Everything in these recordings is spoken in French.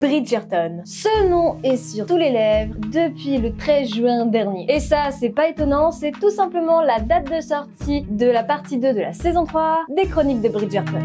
Bridgerton. Ce nom est sur tous les lèvres depuis le 13 juin dernier. Et ça, c'est pas étonnant, c'est tout simplement la date de sortie de la partie 2 de la saison 3 des Chroniques de Bridgerton.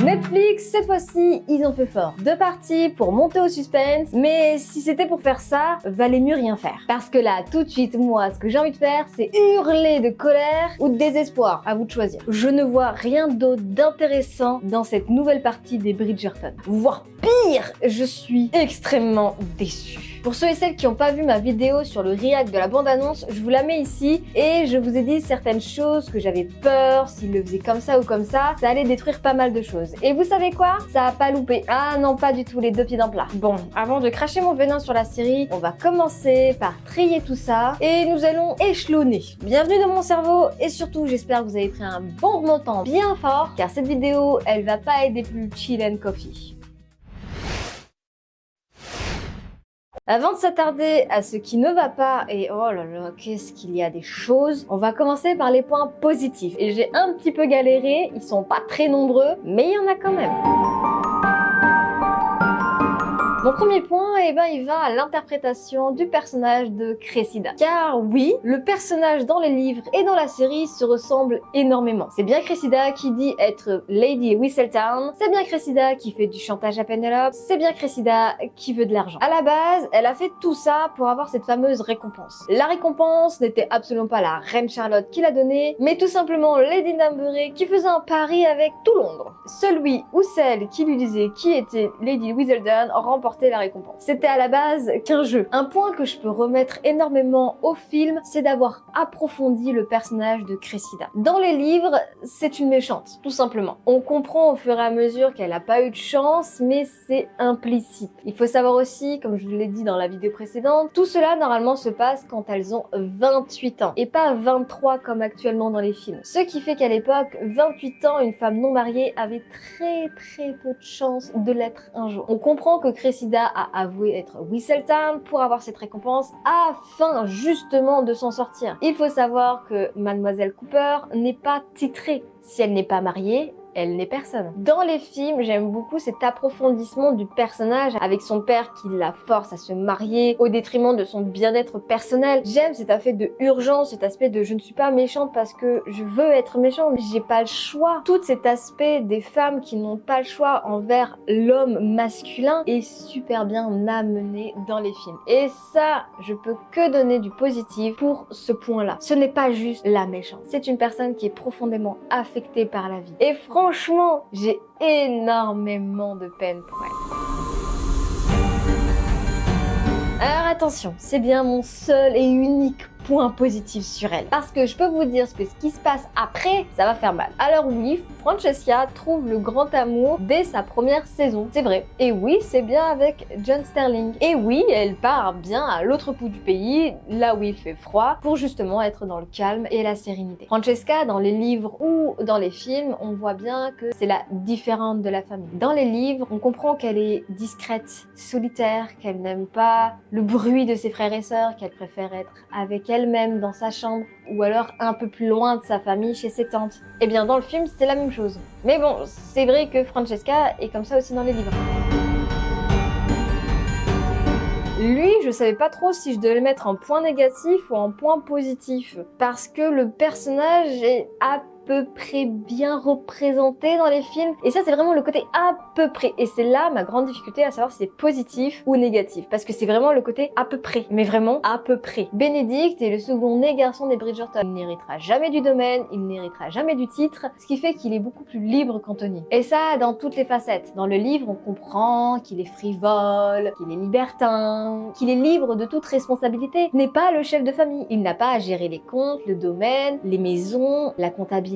Netflix, cette fois-ci, ils ont fait fort. 2 parties pour monter au suspense, mais si c'était pour faire ça, valait mieux rien faire. Parce que là, tout de suite, moi, ce que j'ai envie de faire, c'est hurler de colère ou de désespoir, à vous de choisir. Je ne vois rien d'autre d'intéressant dans cette nouvelle partie des Bridgerton. Voire pire, je suis extrêmement déçue. Pour ceux et celles qui n'ont pas vu ma vidéo sur le react de la bande-annonce, je vous la mets ici et je vous ai dit certaines choses que j'avais peur, s'ils le faisaient comme ça ou comme ça allait détruire pas mal de choses. Et vous savez quoi? Ça a pas loupé. Ah non, pas du tout, les 2 pieds dans le plat. Bon, avant de cracher mon venin sur la série, on va commencer par trier tout ça et nous allons échelonner. Bienvenue dans mon cerveau et surtout, j'espère que vous avez pris un bon remontant bien fort car cette vidéo, elle va pas être des plus chill and coffee. Avant de s'attarder à ce qui ne va pas, et oh là là, qu'est-ce qu'il y a des choses, on va commencer par les points positifs. Et j'ai un petit peu galéré, ils sont pas très nombreux, mais il y en a quand même. Mon premier point, il va à l'interprétation du personnage de Cressida. Car oui, le personnage dans les livres et dans la série se ressemble énormément. C'est bien Cressida qui dit être Lady Whistledown, c'est bien Cressida qui fait du chantage à Penelope, c'est bien Cressida qui veut de l'argent. À la base, elle a fait tout ça pour avoir cette fameuse récompense. La récompense n'était absolument pas la reine Charlotte qui l'a donnée, mais tout simplement Lady Danbury qui faisait un pari avec tout Londres. Celui ou celle qui lui disait qui était Lady Whistledown remportait la récompense. C'était à la base qu'un jeu. Un point que je peux remettre énormément au film, c'est d'avoir approfondi le personnage de Cressida. Dans les livres, c'est une méchante, tout simplement. On comprend au fur et à mesure qu'elle n'a pas eu de chance, mais c'est implicite. Il faut savoir aussi, comme je vous l'ai dit dans la vidéo précédente, tout cela normalement se passe quand elles ont 28 ans et pas 23 comme actuellement dans les films. Ce qui fait qu'à l'époque, 28 ans, une femme non mariée avait très peu de chance de l'être un jour. On comprend que Cressida a avoué être Whistledown pour avoir cette récompense afin justement de s'en sortir. Il faut savoir que Mademoiselle Cooper n'est pas titrée. Si elle n'est pas mariée, elle n'est personne. Dans les films, j'aime beaucoup cet approfondissement du personnage avec son père qui la force à se marier au détriment de son bien-être personnel. J'aime cet aspect de urgence, cet aspect de je ne suis pas méchante parce que je veux être méchante, j'ai pas le choix. Tout cet aspect des femmes qui n'ont pas le choix envers l'homme masculin est super bien amené dans les films. Et ça, je peux que donner du positif pour ce point-là. Ce n'est pas juste la méchante, c'est une personne qui est profondément affectée par la vie. Et franchement, j'ai énormément de peine pour elle. Alors attention, c'est bien mon seul et unique point positif sur elle. Parce que je peux vous dire que ce qui se passe après, ça va faire mal. Alors oui, Francesca trouve le grand amour dès sa première saison, c'est vrai. Et oui, c'est bien avec John Sterling. Et oui, elle part bien à l'autre bout du pays, là où il fait froid, pour justement être dans le calme et la sérénité. Francesca, dans les livres ou dans les films, on voit bien que c'est la différente de la famille. Dans les livres, on comprend qu'elle est discrète, solitaire, qu'elle n'aime pas le bruit de ses frères et sœurs, qu'elle préfère être avec elle-même dans sa chambre ou alors un peu plus loin de sa famille chez ses tantes. Et bien dans le film c'est la même chose. Mais bon, c'est vrai que Francesca est comme ça aussi dans les livres. Lui, je savais pas trop si je devais le mettre en point négatif ou en point positif parce que le personnage est à peu près bien représenté dans les films et ça c'est vraiment le côté à peu près et c'est là ma grande difficulté à savoir si c'est positif ou négatif parce que c'est vraiment le côté à peu près, mais vraiment à peu près. Benedict est le second-né garçon des Bridgerton. Il n'héritera jamais du domaine, il n'héritera jamais du titre, ce qui fait qu'il est beaucoup plus libre qu'Anthony. Et ça dans toutes les facettes. Dans le livre on comprend qu'il est frivole, qu'il est libertin, qu'il est libre de toute responsabilité. Il n'est pas le chef de famille, il n'a pas à gérer les comptes, le domaine, les maisons, la comptabilité,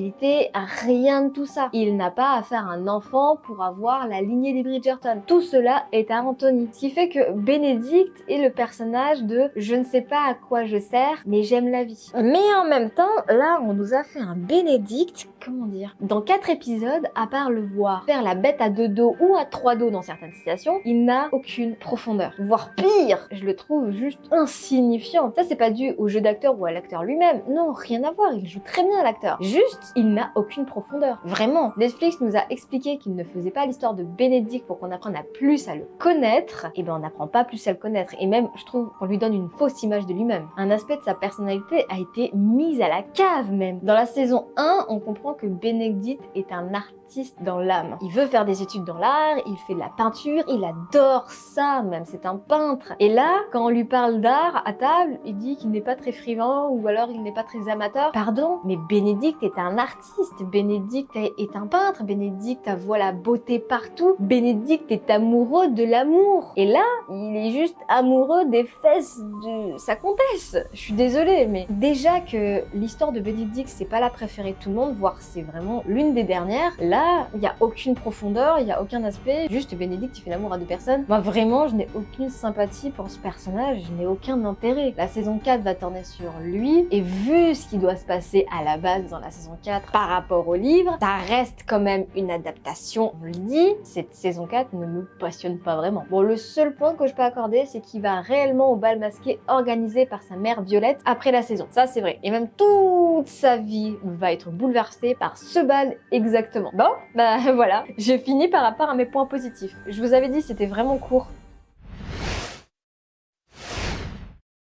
rien de tout ça. Il n'a pas à faire un enfant pour avoir la lignée des Bridgerton. Tout cela est à Anthony. Ce qui fait que Benedict est le personnage de je ne sais pas à quoi je sers, mais j'aime la vie. Mais en même temps, là, on nous a fait un Benedict, comment dire, dans 4 épisodes, à part le voir faire la bête à 2 dos ou à 3 dos dans certaines situations, il n'a aucune profondeur. Voire pire, je le trouve juste insignifiant. Ça, c'est pas dû au jeu d'acteur ou à l'acteur lui-même. Non, rien à voir, il joue très bien l'acteur. Juste, il n'a aucune profondeur. Vraiment, Netflix nous a expliqué qu'il ne faisait pas l'histoire de Benedict pour qu'on apprenne à plus à le connaître, et ben on n'apprend pas plus à le connaître, et même, je trouve, on lui donne une fausse image de lui-même. Un aspect de sa personnalité a été mis à la cave même. Dans la saison 1, on comprend que Benedict est un artiste dans l'âme. Il veut faire des études dans l'art, il fait de la peinture, il adore ça même, c'est un peintre. Et là, quand on lui parle d'art à table, il dit qu'il n'est pas très friand ou alors il n'est pas très amateur. Pardon, mais Benedict est un artiste, Benedict est un peintre, Benedict voit la beauté partout, Benedict est amoureux de l'amour. Et là, il est juste amoureux des fesses de sa comtesse. Je suis désolée, mais déjà que l'histoire de Benedict, c'est pas la préférée de tout le monde, voire c'est vraiment l'une des dernières, là, il n'y a aucune profondeur, il n'y a aucun aspect, juste Benedict, il fait l'amour à 2 personnes. Moi, vraiment, je n'ai aucune sympathie pour ce personnage, je n'ai aucun intérêt. La saison 4 va tourner sur lui, et vu ce qui doit se passer à la base dans la saison 4 par rapport au livre, ça reste quand même une adaptation, on le dit. Cette saison 4 ne me passionne pas vraiment. Bon, le seul point que je peux accorder, c'est qu'il va réellement au bal masqué organisé par sa mère Violette après la saison. Ça, c'est vrai. Et même toute sa vie va être bouleversée par ce bal exactement. Bon, bah voilà, j'ai fini par rapport à mes points positifs. Je vous avais dit, c'était vraiment court.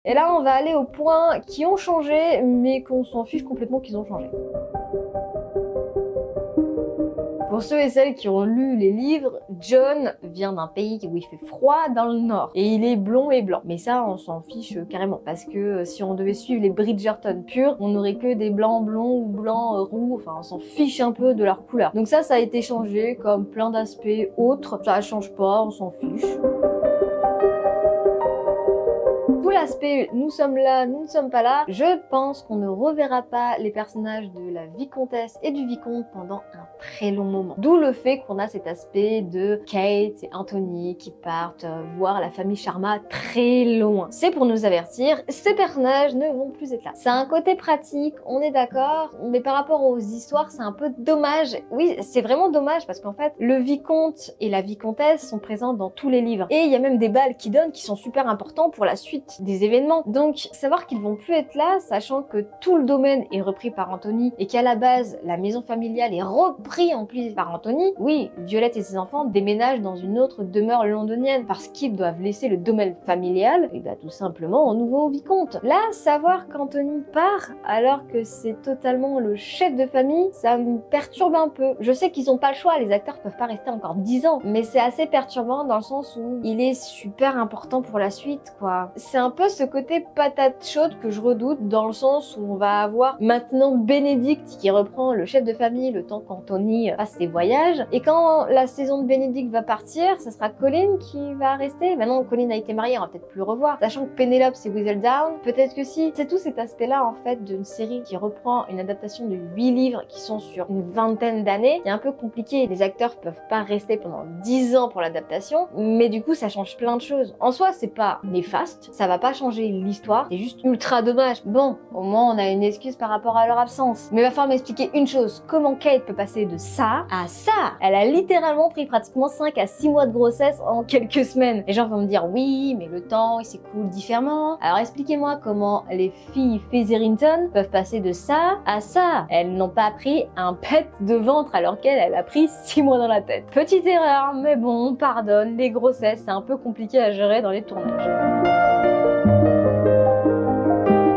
Et là, on va aller aux points qui ont changé, mais qu'on s'en fiche complètement qu'ils ont changé. Pour ceux et celles qui ont lu les livres, John vient d'un pays où il fait froid dans le nord. Et il est blond et blanc. Mais ça, on s'en fiche carrément. Parce que si on devait suivre les Bridgerton purs, on n'aurait que des blancs blonds ou blancs roux. Enfin, on s'en fiche un peu de leur couleur. Donc ça a été changé comme plein d'aspects autres. Ça change pas, on s'en fiche. Tout l'aspect nous sommes là, nous ne sommes pas là, je pense qu'on ne reverra pas les personnages de la vicomtesse et du vicomte pendant un très long moment. D'où le fait qu'on a cet aspect de Kate et Anthony qui partent voir la famille Sharma très loin. C'est pour nous avertir, ces personnages ne vont plus être là. C'est un côté pratique, on est d'accord, mais par rapport aux histoires, c'est un peu dommage. Oui, c'est vraiment dommage parce qu'en fait, le vicomte et la vicomtesse sont présents dans tous les livres. Et il y a même des balles qui donnent qui sont super importants pour la suite des événements. Donc, savoir qu'ils vont plus être là, sachant que tout le domaine est repris par Anthony et qu'à la base, la maison familiale est repris en plus par Anthony, oui, Violette et ses enfants déménagent dans une autre demeure londonienne parce qu'ils doivent laisser le domaine familial, et bah tout simplement au nouveau vicomte. Là, savoir qu'Anthony part alors que c'est totalement le chef de famille, ça me perturbe un peu. Je sais qu'ils ont pas le choix, les acteurs peuvent pas rester encore 10 ans, mais c'est assez perturbant dans le sens où il est super important pour la suite, quoi. C'est un peu ce côté patate chaude que je redoute dans le sens où on va avoir maintenant Benedict qui reprend le chef de famille le temps qu'Anthony fasse ses voyages. Et quand la saison de Benedict va partir, ça sera Colin qui va rester. Maintenant, Colin a été marié, on va peut-être plus le revoir. Sachant que Penelope c'est Whistledown, peut-être que si. C'est tout cet aspect-là en fait d'une série qui reprend une adaptation de 8 livres qui sont sur une vingtaine d'années. C'est un peu compliqué. Les acteurs peuvent pas rester pendant 10 ans pour l'adaptation, mais du coup ça change plein de choses. En soi, c'est pas néfaste, ça va pas changer l'histoire, c'est juste ultra dommage. Bon, au moins on a une excuse par rapport à leur absence. Mais il va falloir m'expliquer une chose, comment Kate peut passer de ça à ça? Elle a littéralement pris pratiquement 5 à 6 mois de grossesse en quelques semaines. Les gens vont me dire oui, mais le temps il s'écoule différemment. Alors expliquez-moi comment les filles Featherington peuvent passer de ça à ça. Elles n'ont pas pris un pet de ventre alors qu'elle a pris 6 mois dans la tête. Petite erreur, mais bon, on pardonne, les grossesses c'est un peu compliqué à gérer dans les tournages.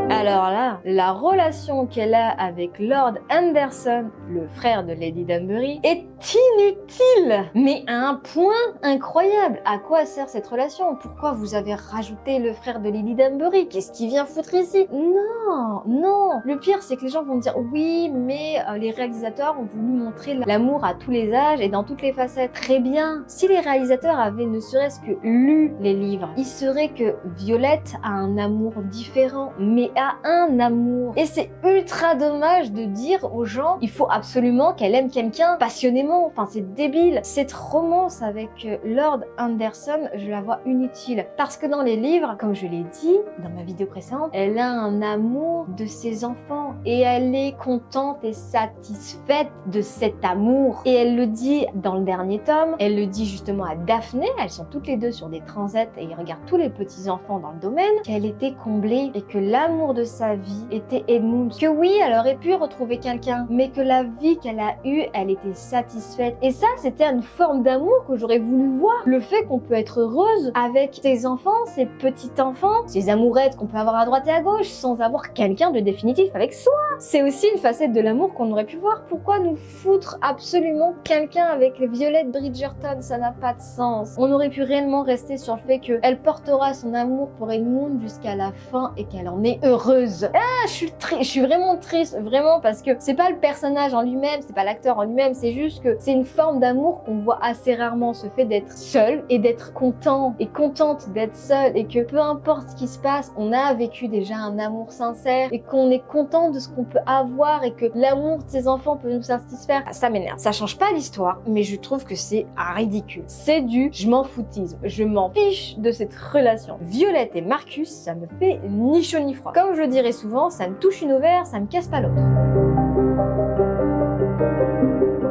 Alors là, la relation qu'elle a avec Lord Anderson, le frère de Lady Danbury, est inutile, mais à un point incroyable. À quoi sert cette relation? Pourquoi vous avez rajouté le frère de Lady Danbury? Qu'est-ce qu'il vient foutre ici? Non, non. Le pire, c'est que les gens vont me dire oui, mais les réalisateurs ont voulu montrer l'amour à tous les âges et dans toutes les facettes. Très bien. Si les réalisateurs avaient ne serait-ce que lu les livres, il serait que Violette a un amour différent, mais a un amour. Et c'est ultra dommage de dire aux gens il faut absolument qu'elle aime quelqu'un passionnément. Enfin, c'est débile. Cette romance avec Lord Anderson, je la vois inutile. Parce que dans les livres, comme je l'ai dit dans ma vidéo précédente, elle a un amour de ses enfants et elle est contente et satisfaite de cet amour. Et elle le dit dans le dernier tome, elle le dit justement à Daphné, elles sont toutes les deux sur des transats et ils regardent tous les petits enfants dans le domaine, qu'elle était comblée et que l'amour de sa vie vie était Edmund. Que oui, elle aurait pu retrouver quelqu'un, mais que la vie qu'elle a eue, elle était satisfaite. Et ça, c'était une forme d'amour que j'aurais voulu voir. Le fait qu'on peut être heureuse avec ses enfants, ses petits-enfants, ses amourettes qu'on peut avoir à droite et à gauche, sans avoir quelqu'un de définitif avec soi. C'est aussi une facette de l'amour qu'on aurait pu voir. Pourquoi nous foutre absolument quelqu'un avec les Violette Bridgerton? Ça n'a pas de sens. On aurait pu réellement rester sur le fait qu'elle portera son amour pour Edmund jusqu'à la fin et qu'elle en est heureuse. Ah, je suis vraiment triste, vraiment, parce que c'est pas le personnage en lui-même, c'est pas l'acteur en lui-même, c'est juste que c'est une forme d'amour qu'on voit assez rarement, ce fait d'être seul et d'être content et contente d'être seul, et que peu importe ce qui se passe, on a vécu déjà un amour sincère et qu'on est content de ce qu'on peut avoir et que l'amour de ses enfants peut nous satisfaire. Ça m'énerve. Ça change pas l'histoire, mais je trouve que c'est ridicule. C'est du je m'en foutisme. Je m'en fiche de cette relation. Violette et Marcus, ça me fait ni chaud ni froid. Comme je le dirais souvent, ça me touche une ovaire, ça me casse pas l'autre.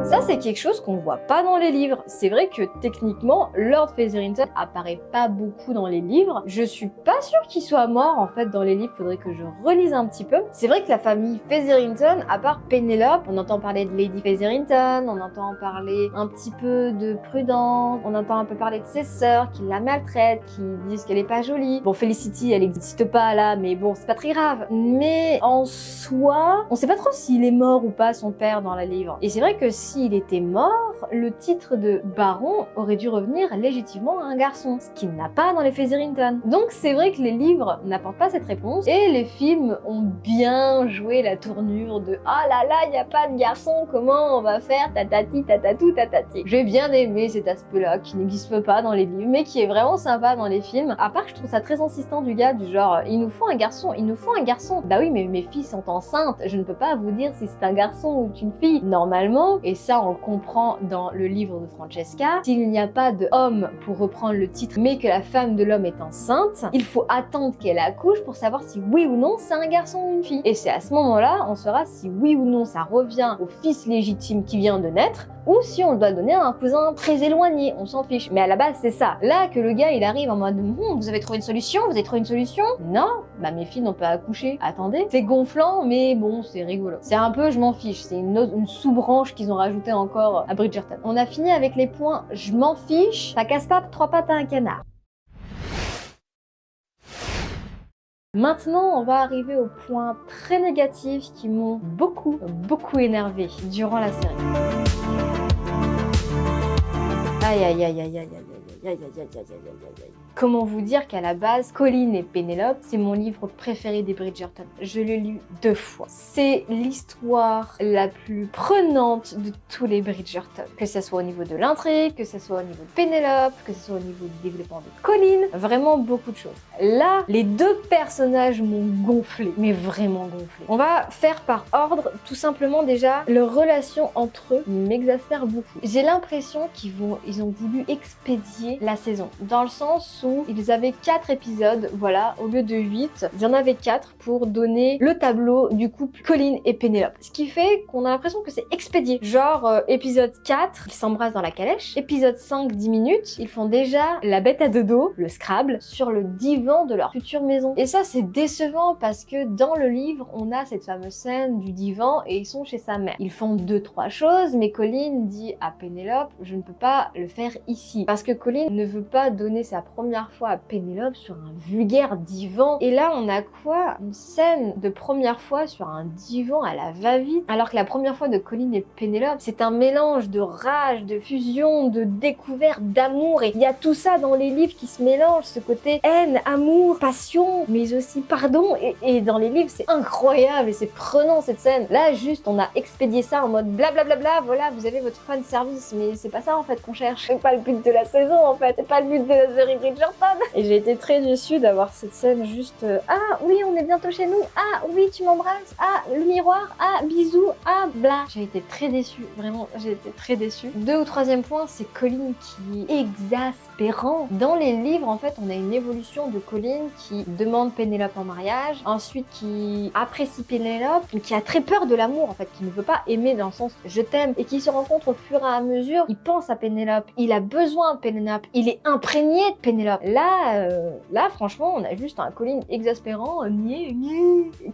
Ça, c'est quelque chose qu'on voit pas dans les livres. C'est vrai que techniquement, Lord Featherington apparaît pas beaucoup dans les livres. Je suis pas sûre qu'il soit mort en fait dans les livres. Faudrait que je relise un petit peu. C'est vrai que la famille Featherington, à part Penelope, on entend parler de Lady Featherington, on entend parler un petit peu de Prudence, on entend un peu parler de ses sœurs qui la maltraitent, qui disent qu'elle est pas jolie. Bon, Felicity, elle n'existe pas là, mais bon, c'est pas très grave. Mais en soi, on sait pas trop s'il est mort ou pas son père dans les livres. Et c'est vrai que s'il était mort, le titre de baron aurait dû revenir légitimement à un garçon, ce qu'il n'a pas dans les Featherington. Donc c'est vrai que les livres n'apportent pas cette réponse, et les films ont bien joué la tournure de « Ah là là, il n'y a pas de garçon, comment on va faire tatati tatatou tatati ». J'ai bien aimé cet aspect-là, qui n'existe pas dans les livres, mais qui est vraiment sympa dans les films. À part que je trouve ça très insistant du gars, du genre « Il nous faut un garçon, il nous faut un garçon ». Bah oui, mais mes filles sont enceintes, je ne peux pas vous dire si c'est un garçon ou une fille. Normalement, et ça on le comprend dans le livre de Francesca, s'il n'y a pas de homme pour reprendre le titre, mais que la femme de l'homme est enceinte, il faut attendre qu'elle accouche pour savoir si oui ou non c'est un garçon ou une fille. Et c'est à ce moment-là, on saura si oui ou non ça revient au fils légitime qui vient de naître, ou si on le doit donner à un cousin très éloigné, on s'en fiche. Mais à la base, c'est ça. Là, que le gars, il arrive en mode vous avez trouvé une solution? Vous avez trouvé une solution? Non, bah mes filles n'ont pas accouché. Attendez, c'est gonflant, mais bon, c'est rigolo. C'est un peu je m'en fiche, c'est une sous-branche qu'ils ont rajoutée encore à Bridgerton. On a fini avec les points je m'en fiche, ça casse pas trois pattes à un canard. Maintenant, on va arriver aux points très négatifs qui m'ont beaucoup énervé durant la série. Aïe aïe aïe aïe aïe aïe aïe aïe aïe aïe aïe aïe aïe aïe. Comment vous dire qu'à la base, Colin et Penelope, c'est mon livre préféré des Bridgerton. Je l'ai lu 2 fois. C'est l'histoire la plus prenante de tous les Bridgerton. Que ce soit au niveau de l'intrigue, que ce soit au niveau de Penelope, que ce soit au niveau du développement de Colin, vraiment beaucoup de choses. Là, les 2 personnages m'ont gonflé, mais vraiment gonflé. On va faire par ordre, tout simplement déjà, leur relation entre eux m'exaspère beaucoup. J'ai l'impression qu'ils ont voulu expédier la saison, dans le sens où ils avaient 4 épisodes, voilà, au lieu de 8, il y en avait 4 pour donner le tableau du couple Colin et Penelope. Ce qui fait qu'on a l'impression que c'est expédié. Genre, épisode 4, ils s'embrassent dans la calèche. Épisode 5, 10 minutes, ils font déjà la bête à dodo, le Scrabble, sur le divan de leur future maison. Et ça, c'est décevant parce que dans le livre, on a cette fameuse scène du divan et ils sont chez sa mère. Ils font 2-3 choses, mais Colin dit à Penelope, je ne peux pas le faire ici. Parce que Colin ne veut pas donner sa première fois à Penelope sur un vulgaire divan. Et là, on a quoi? Une scène de première fois sur un divan à la va-vite. Alors que la première fois de Colin et Penelope, c'est un mélange de rage, de fusion, de découverte, d'amour. Et il y a tout ça dans les livres qui se mélangent. Ce côté haine, amour, passion, mais aussi pardon. Et dans les livres, c'est incroyable et c'est prenant cette scène. Là, juste, on a expédié ça en mode blablabla. Voilà, vous avez votre fan service. Mais c'est pas ça en fait qu'on cherche. C'est pas le but de la saison en fait. C'est pas le but de la série Bridgerton. Et j'ai été très déçue d'avoir cette scène juste ah oui, on est bientôt chez nous. Ah oui, tu m'embrasses. Ah, le miroir. Ah, bisous. Ah, bla. J'ai été très déçue. Vraiment, j'ai été très déçue. 2 ou 3e point, c'est Colin qui est exaspérant. Dans les livres, en fait, on a une évolution de Colin qui demande Penelope en mariage. Ensuite, qui apprécie Penelope, mais qui a très peur de l'amour, en fait, qui ne veut pas aimer dans le sens je t'aime. Et qui se rencontre au fur et à mesure. Il pense à Penelope. Il a besoin de Penelope. Il est imprégné de Penelope. Pénélope. Là, franchement, on a juste un Colin exaspérant, niais,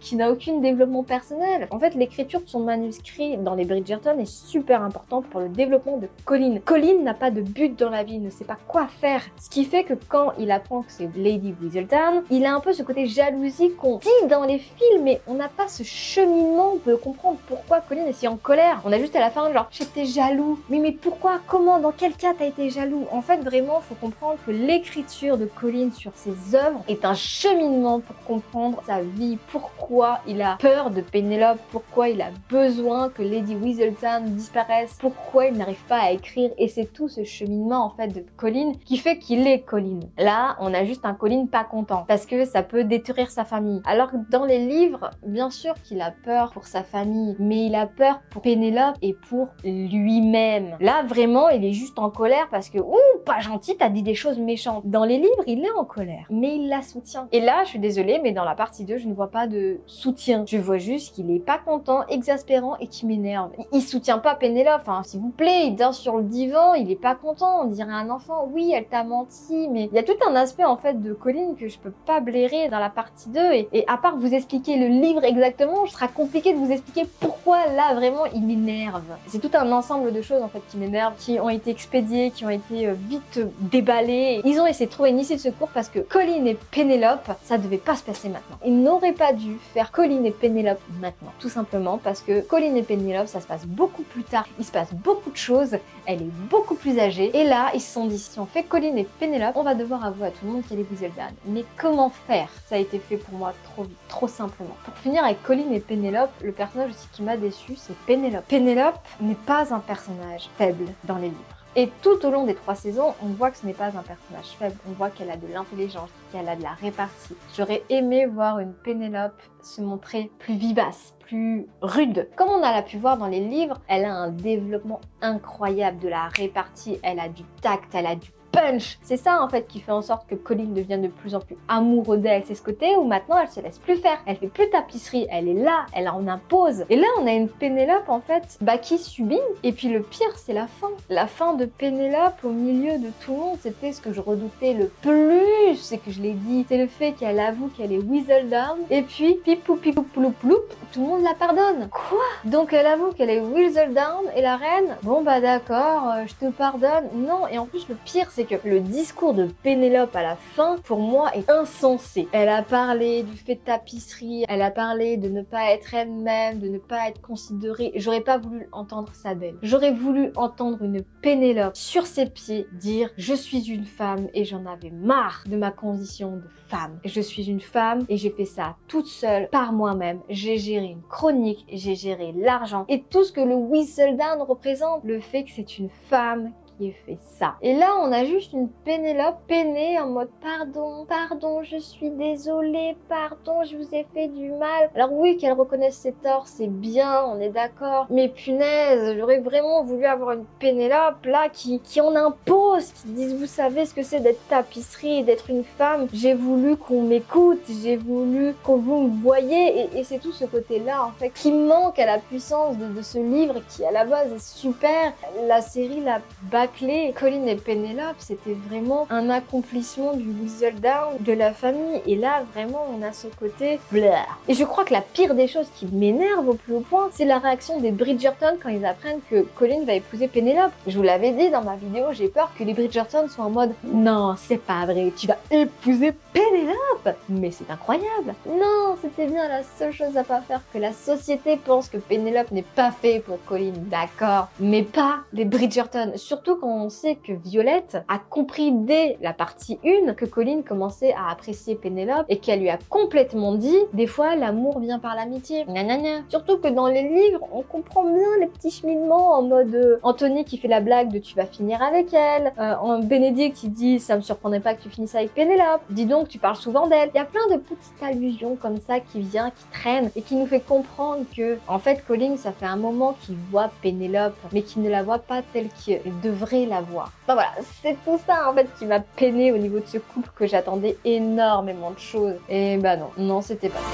qui n'a aucun développement personnel. En fait, l'écriture de son manuscrit dans les Bridgerton est super importante pour le développement de Colin. Colin n'a pas de but dans la vie, il ne sait pas quoi faire. Ce qui fait que quand il apprend que c'est Lady Whistledown, il a un peu ce côté jalousie qu'on dit dans les films, mais on n'a pas ce cheminement pour comprendre pourquoi Colin est si en colère. On a juste à la fin genre j'étais jaloux. Mais pourquoi? Comment? Dans quel cas t'as été jaloux? En fait, vraiment, faut comprendre que l'écriture de Colin sur ses œuvres est un cheminement pour comprendre sa vie, pourquoi il a peur de Pénélope, pourquoi il a besoin que Lady Whistledown disparaisse, pourquoi il n'arrive pas à écrire, et c'est tout ce cheminement en fait de Colin qui fait qu'il est Colin. Là, on a juste un Colin pas content parce que ça peut détruire sa famille. Alors que dans les livres, bien sûr qu'il a peur pour sa famille, mais il a peur pour Pénélope et pour lui-même. Là, vraiment, il est juste en colère parce que, ouh, pas gentil, t'as dit des choses méchantes. Dans les livres, il est en colère, mais il la soutient. Et là, je suis désolée, mais dans la partie 2, je ne vois pas de soutien. Je vois juste qu'il est pas content, exaspérant et qui m'énerve. Il soutient pas Pénélope, hein, s'il vous plaît, il dort sur le divan, il est pas content, on dirait un enfant. Oui, elle t'a menti, mais il y a tout un aspect en fait de Colin que je peux pas blairer dans la partie 2 et à part vous expliquer le livre exactement, ce sera compliqué de vous expliquer pourquoi là vraiment il m'énerve. C'est tout un ensemble de choses en fait qui m'énervent, qui ont été expédiées, qui ont été vite déballées. Ils ont essayé de trouver une issue de secours parce que Colin et Pénélope, ça devait pas se passer maintenant. Ils n'auraient pas dû faire Colin et Pénélope maintenant, tout simplement parce que Colin et Pénélope, ça se passe beaucoup plus tard, il se passe beaucoup de choses, elle est beaucoup plus âgée, et là, ils se sont dit, si on fait Colin et Pénélope, on va devoir avouer à tout le monde qu'elle est Whistledown. Mais comment faire? Ça a été fait pour moi trop vite, trop simplement. Pour finir avec Colin et Pénélope, le personnage aussi qui m'a déçu, c'est Pénélope. Pénélope n'est pas un personnage faible dans les livres. Et tout au long des 3 saisons, on voit que ce n'est pas un personnage faible, on voit qu'elle a de l'intelligence, qu'elle a de la répartie. J'aurais aimé voir une Pénélope se montrer plus vivace, plus rude. Comme on a pu voir dans les livres, elle a un développement incroyable de la répartie, elle a du tact, elle a du punch. C'est ça en fait qui fait en sorte que Colin devient de plus en plus amoureux d'elle. C'est ce côté où maintenant elle se laisse plus faire. Elle fait plus tapisserie, elle est là, elle en impose. Et là on a une Pénélope en fait qui subit. Et puis le pire c'est la fin. La fin de Pénélope au milieu de tout le monde, c'était ce que je redoutais le plus. C'est que je l'ai dit, c'est le fait qu'elle avoue qu'elle est Whistledown. Et puis pipou pipou ploup ploup, tout le monde la pardonne. Quoi? Donc elle avoue qu'elle est Whistledown et la reine, bon bah d'accord, je te pardonne. Non, et en plus le pire c'est que le discours de Pénélope à la fin, pour moi, est insensé. Elle a parlé du fait de tapisserie, elle a parlé de ne pas être elle-même, de ne pas être considérée. J'aurais pas voulu entendre ça d'elle. J'aurais voulu entendre une Pénélope sur ses pieds dire « Je suis une femme et j'en avais marre de ma condition de femme. Je suis une femme et j'ai fait ça toute seule, par moi-même. J'ai géré une chronique, j'ai géré l'argent et tout ce que le Whistledown représente. Le fait que c'est une femme qui ait fait ça. Et là, on a juste une Pénélope peinée en mode pardon, je suis désolée, pardon, je vous ai fait du mal. Alors oui, qu'elle reconnaisse ses torts, c'est bien, on est d'accord. Mais punaise, j'aurais vraiment voulu avoir une Pénélope là qui en impose, qui dise vous savez ce que c'est d'être tapisserie, d'être une femme. J'ai voulu qu'on m'écoute, j'ai voulu qu'on vous me voyez et c'est tout ce côté-là en fait qui manque à la puissance de ce livre qui à la base est super. La série l'a bâclé. Colin et Pénélope, c'était vraiment un accomplissement du Whistledown, de la famille. Et là, vraiment, on a ce côté bleh. Et je crois que la pire des choses qui m'énerve au plus haut point, c'est la réaction des Bridgerton quand ils apprennent que Colin va épouser Pénélope. Je vous l'avais dit dans ma vidéo, j'ai peur que les Bridgerton soient en mode non, c'est pas vrai, tu vas épouser Pénélope. Mais c'est incroyable. Non, c'était bien la seule chose à pas faire, que la société pense que Pénélope n'est pas fait pour Colin, d'accord, mais pas les Bridgerton. Surtout quand on sait que Violette a compris dès la partie 1 que Colin commençait à apprécier Pénélope et qu'elle lui a complètement dit des fois l'amour vient par l'amitié. Nanana. Surtout que dans les livres, on comprend bien les petits cheminements en mode Anthony qui fait la blague de tu vas finir avec elle, en Bénédicte qui dit ça me surprendrait pas que tu finisses avec Pénélope, dis donc tu parles souvent d'elle. Il y a plein de petites allusions comme ça qui viennent, qui traînent et qui nous fait comprendre que en fait Colin ça fait un moment qu'il voit Pénélope mais qu'il ne la voit pas telle qu'il devrait la voir. Enfin voilà, c'est tout ça en fait qui m'a peiné au niveau de ce couple que j'attendais énormément de choses. Et bah non, c'était pas ça.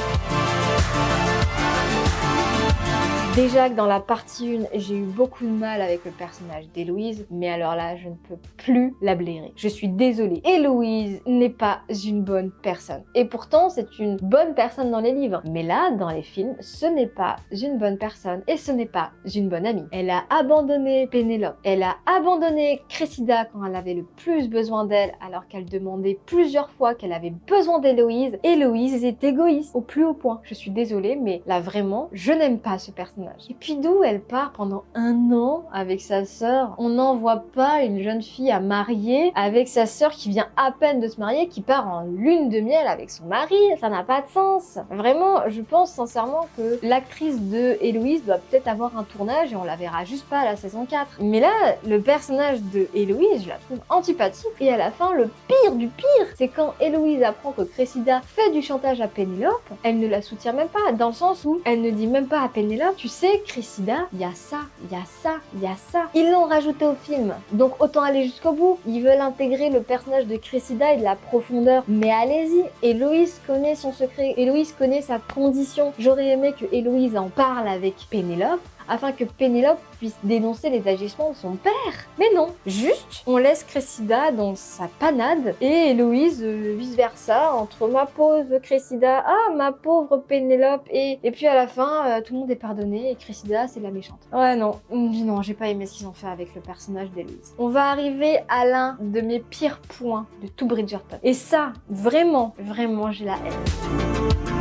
Déjà que dans la partie 1, j'ai eu beaucoup de mal avec le personnage d'Héloïse, mais alors là, je ne peux plus la blairer. Je suis désolée. Héloïse n'est pas une bonne personne. Et pourtant, c'est une bonne personne dans les livres. Mais là, dans les films, ce n'est pas une bonne personne et ce n'est pas une bonne amie. Elle a abandonné Pénélope. Elle a abandonné Cressida quand elle avait le plus besoin d'elle, alors qu'elle demandait plusieurs fois qu'elle avait besoin d'Héloïse. Héloïse est égoïste au plus haut point. Je suis désolée, mais là vraiment, je n'aime pas ce personnage. Et puis d'où elle part pendant 1 an avec sa sœur? On n'en voit pas une jeune fille à marier avec sa sœur qui vient à peine de se marier, qui part en lune de miel avec son mari. Ça n'a pas de sens. Vraiment, je pense sincèrement que l'actrice de Héloïse doit peut-être avoir un tournage et on la verra juste pas à la saison 4. Mais là, le personnage de Héloïse, je la trouve antipathique. Et à la fin, le pire du pire, c'est quand Héloïse apprend que Cressida fait du chantage à Pénélope, elle ne la soutient même pas, dans le sens où elle ne dit même pas à Pénélope, tu sais, Cressida, il y a ça, il y a ça, il y a ça. Ils l'ont rajouté au film, donc autant aller jusqu'au bout. Ils veulent intégrer le personnage de Cressida et de la profondeur, mais allez-y. Héloïse connaît son secret, Héloïse connaît sa condition. J'aurais aimé que Héloïse en parle avec Pénélope, afin que Pénélope puisse dénoncer les agissements de son père. Mais non, juste, on laisse Cressida dans sa panade et Héloïse vice-versa, entre ma pauvre Cressida, ah ma pauvre Pénélope, et puis à la fin, tout le monde est pardonné et Cressida, c'est la méchante. Ouais non, non, j'ai pas aimé ce qu'ils ont fait avec le personnage d'Héloïse. On va arriver à l'un de mes pires points de tout Bridgerton. Et ça, vraiment, vraiment, j'ai la haine.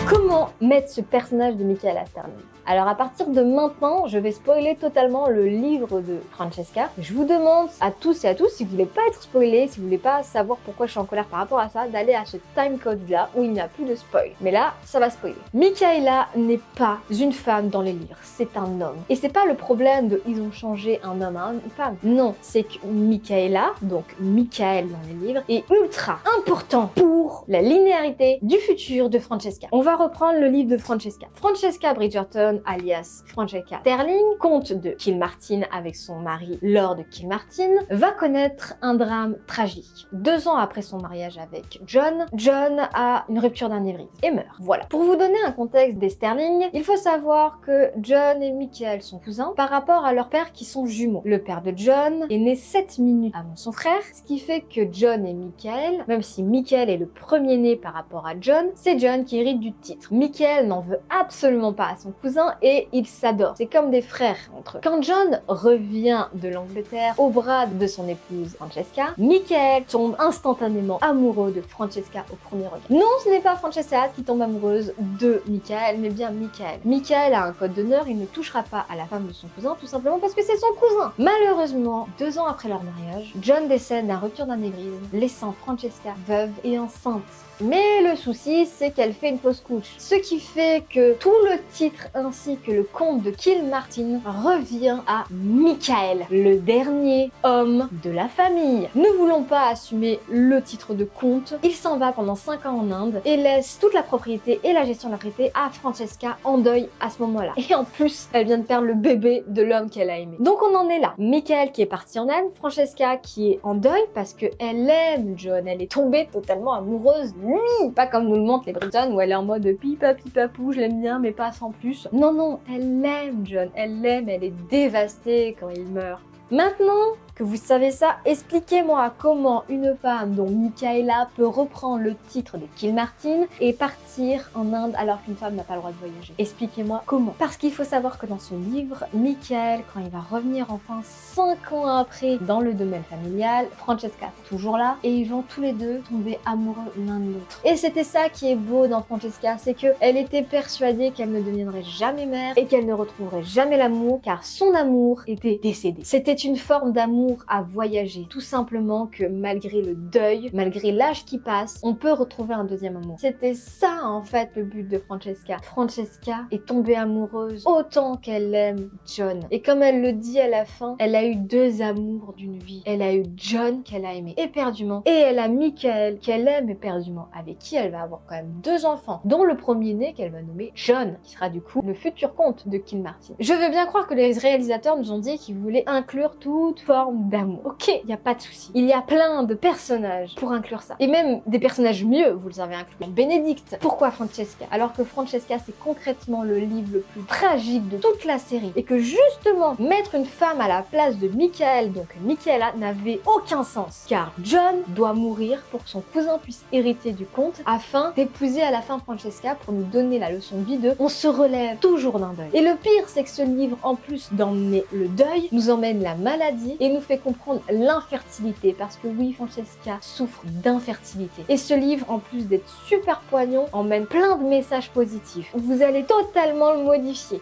Comment mettre ce personnage de Michaela Sterling? Alors à partir de maintenant, je vais spoiler totalement le livre de Francesca. Je vous demande à tous et à tous, si vous voulez pas être spoilé, si vous voulez pas savoir pourquoi je suis en colère par rapport à ça, d'aller à ce timecode là où il n'y a plus de spoil. Mais là, ça va spoiler. Michaela n'est pas une femme dans les livres, c'est un homme. Et c'est pas le problème de ils ont changé un homme à une femme. Non, c'est que Michaela, donc Michael dans les livres, est ultra important pour la linéarité du futur de Francesca. On va reprendre le livre de Francesca. Francesca Bridgerton, alias Francesca Sterling, comte de Kilmartin avec son mari Lord Kilmartin, va connaître un drame tragique. 2 ans après son mariage avec John, John a une rupture d'anévrisme et meurt. Voilà. Pour vous donner un contexte des Sterling, il faut savoir que John et Michael sont cousins par rapport à leurs pères qui sont jumeaux. Le père de John est né 7 minutes avant son frère, ce qui fait que John et Michael, même si Michael est le premier-né par rapport à John, c'est John qui hérite du titre. Michael n'en veut absolument pas à son cousin et ils s'adorent. C'est comme des frères entre eux. Quand John revient de l'Angleterre au bras de son épouse Francesca, Michael tombe instantanément amoureux de Francesca au premier regard. Non, ce n'est pas Francesca qui tombe amoureuse de Michael, mais bien Michael. Michael a un code d'honneur, il ne touchera pas à la femme de son cousin tout simplement parce que c'est son cousin. Malheureusement, 2 ans après leur mariage, John décède d'un rupture d'anévrisme, laissant Francesca veuve et enceinte. Mais le souci, c'est qu'elle fait une fausse couche. Ce qui fait que tout le titre ainsi que le comte de Kilmartin revient à Michael, le dernier homme de la famille. Ne voulant pas assumer le titre de comte, il s'en va pendant 5 ans en Inde et laisse toute la propriété et la gestion de la propriété à Francesca en deuil à ce moment-là. Et en plus, elle vient de perdre le bébé de l'homme qu'elle a aimé. Donc on en est là. Michael qui est parti en Inde, Francesca qui est en deuil parce qu'elle aime John, elle est tombée totalement amoureuse lui, pas comme nous le montrent les Bridgerton où elle est en mode pipa pipapou, je l'aime bien mais pas sans plus. Non non, elle aime John, elle l'aime, elle est dévastée quand il meurt. Maintenant que vous savez ça, expliquez-moi comment une femme dont Michaela peut reprendre le titre de Kilmartin et partir en Inde alors qu'une femme n'a pas le droit de voyager. Expliquez-moi comment. Parce qu'il faut savoir que dans ce livre, Michael, quand il va revenir enfin 5 ans après dans le domaine familial, Francesca est toujours là et ils vont tous les deux tomber amoureux l'un de l'autre. Et c'était ça qui est beau dans Francesca, c'est qu'elle était persuadée qu'elle ne deviendrait jamais mère et qu'elle ne retrouverait jamais l'amour car son amour était décédé. C'était une forme d'amour à voyager. Tout simplement que malgré le deuil, malgré l'âge qui passe, on peut retrouver un deuxième amour. C'était ça en fait le but de Francesca. Francesca est tombée amoureuse autant qu'elle aime John. Et comme elle le dit à la fin, elle a eu 2 amours d'une vie. Elle a eu John qu'elle a aimé éperdument et elle a Michael qu'elle aime éperdument, avec qui elle va avoir quand même 2 enfants, dont le premier-né qu'elle va nommer John, qui sera du coup le futur comte de Kilmartin. Je veux bien croire que les réalisateurs nous ont dit qu'ils voulaient inclure toute forme forme d'amour. Ok, il n'y a pas de souci. Il y a plein de personnages pour inclure ça. Et même des personnages mieux, vous les avez inclus. Bénédicte. Pourquoi Francesca? Alors que Francesca, c'est concrètement le livre le plus tragique de toute la série. Et que justement, mettre une femme à la place de Michael, donc Michaela, n'avait aucun sens. Car John doit mourir pour que son cousin puisse hériter du comte afin d'épouser à la fin Francesca pour nous donner la leçon de vie de on se relève toujours d'un deuil. Et le pire, c'est que ce livre, en plus d'emmener le deuil, nous emmène la maladie et nous fait comprendre l'infertilité. Parce que oui, Francesca souffre d'infertilité. Et ce livre, en plus d'être super poignant, emmène plein de messages positifs. Vous allez totalement le modifier.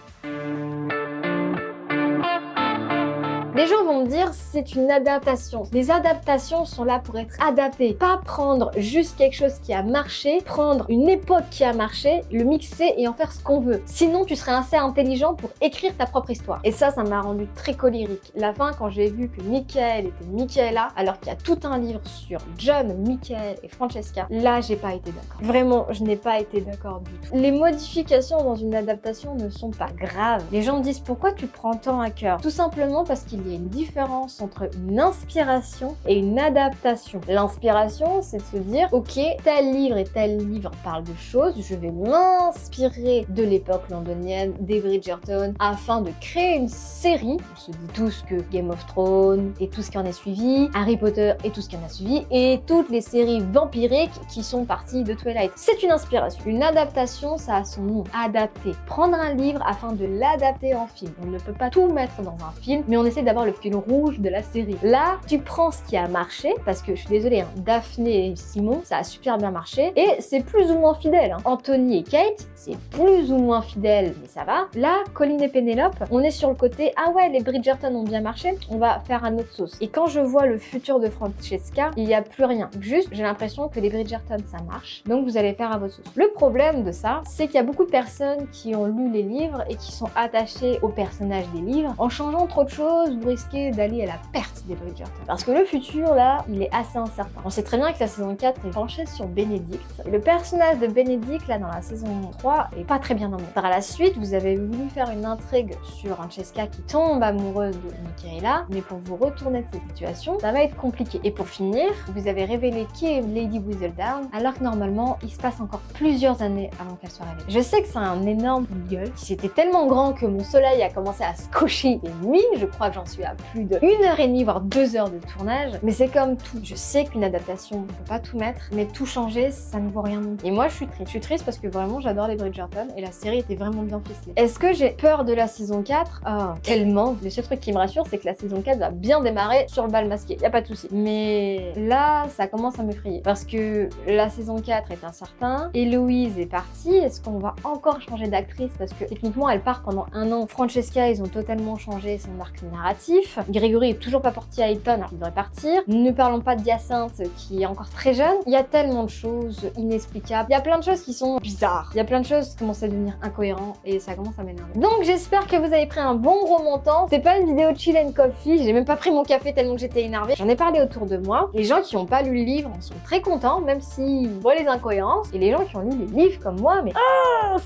Les gens vont me dire c'est une adaptation. Les adaptations sont là pour être adaptées, pas prendre juste quelque chose qui a marché, prendre une époque qui a marché, le mixer et en faire ce qu'on veut. Sinon, tu serais assez intelligent pour écrire ta propre histoire. Et ça m'a rendu très colérique. La fin, quand j'ai vu que Michael était Michaela, alors qu'il y a tout un livre sur John, Michael et Francesca, là, j'ai pas été d'accord. Vraiment, je n'ai pas été d'accord du tout. Les modifications dans une adaptation ne sont pas graves. Les gens me disent pourquoi tu prends tant à cœur? Tout simplement parce qu'il y a une différence entre une inspiration et une adaptation. L'inspiration, c'est de se dire, ok, tel livre et tel livre parlent de choses, je vais m'inspirer de l'époque londonienne, des Bridgerton, afin de créer une série. On se dit tous que Game of Thrones et tout ce qui en est suivi, Harry Potter et tout ce qui en a suivi, et toutes les séries vampiriques qui sont parties de Twilight. C'est une inspiration. Une adaptation, ça a son nom. Adapter. Prendre un livre afin de l'adapter en film. On ne peut pas tout mettre dans un film, mais on essaie d'avoir le fil rouge de la série. Là, tu prends ce qui a marché, parce que je suis désolée, hein, Daphné et Simon, ça a super bien marché, et c'est plus ou moins fidèle. Hein. Anthony et Kate, c'est plus ou moins fidèle, mais ça va. Là, Colin et Pénélope, on est sur le côté, ah ouais, les Bridgerton ont bien marché, on va faire à notre sauce. Et quand je vois le futur de Francesca, il n'y a plus rien. Juste, j'ai l'impression que les Bridgerton, ça marche, donc vous allez faire à votre sauce. Le problème de ça, c'est qu'il y a beaucoup de personnes qui ont lu les livres et qui sont attachées aux personnages des livres. En changeant trop de choses, vous risquez d'aller à la perte des Bridgerton. Parce que le futur, là, il est assez incertain. On sait très bien que la saison 4 est penchée sur Bénédicte. Et le personnage de Bénédicte, là, dans la saison 3, est pas très bien nommé. Par la suite, vous avez voulu faire une intrigue sur Francesca qui tombe amoureuse de Michaela, mais pour vous retourner de cette situation, ça va être compliqué. Et pour finir, vous avez révélé qui est Lady Whistledown, alors que normalement, il se passe encore plusieurs années avant qu'elle soit révélée. Je sais que c'est un énorme coup de gueule. C'était tellement grand que mon soleil a commencé à se cocher des nuits. Je crois que j'en suis à plus de 1h30, voire 2 heures de tournage. Mais c'est comme tout. Je sais qu'une adaptation, on peut pas tout mettre, mais tout changer, ça ne vaut rien non plus. Et moi, je suis triste. Je suis triste parce que vraiment, j'adore les Bridgerton et la série était vraiment bien ficelée. Est-ce que j'ai peur de la saison 4? Oh, tellement. Le seul truc qui me rassure, c'est que la saison 4 va bien démarrer sur le bal masqué. Y a pas de souci. Mais là, ça commence à m'effrayer. Parce que la saison 4 est incertain. Héloïse est partie. Est-ce qu'on va encore changer d'actrice? Parce que techniquement, elle part pendant 1 an. Francesca, ils ont totalement changé son arc narratif. Grégory est toujours pas parti à Eton alors qu'il devrait partir. Ne parlons pas d'Hyacinthe qui est encore très jeune. Il y a tellement de choses inexplicables. Il y a plein de choses qui sont bizarres. Il y a plein de choses qui commencent à devenir incohérentes et ça commence à m'énerver. Donc j'espère que vous avez pris un bon gros montant. C'est pas une vidéo chill and coffee. J'ai même pas pris mon café tellement que j'étais énervée. J'en ai parlé autour de moi. Les gens qui ont pas lu le livre en sont très contents, même s'ils voient les incohérences. Et les gens qui ont lu les livres comme moi, mais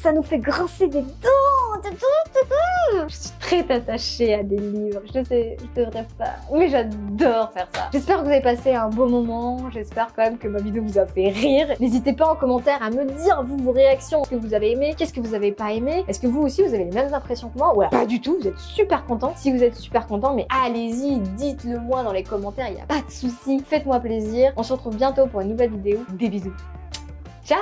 ça nous fait grincer des dents. Je suis très attachée à des livres. Je sais, je devrais pas. Mais j'adore faire ça. J'espère que vous avez passé un beau moment. J'espère quand même que ma vidéo vous a fait rire. N'hésitez pas en commentaire à me dire, vous, vos réactions. Qu'est-ce que vous avez aimé? Qu'est-ce que vous avez pas aimé? Est-ce que vous aussi, vous avez les mêmes impressions que moi? Ou alors pas du tout, vous êtes super content. Si vous êtes super content, mais allez-y, dites-le moi dans les commentaires. Il n'y a pas de souci. Faites-moi plaisir. On se retrouve bientôt pour une nouvelle vidéo. Des bisous. Ciao!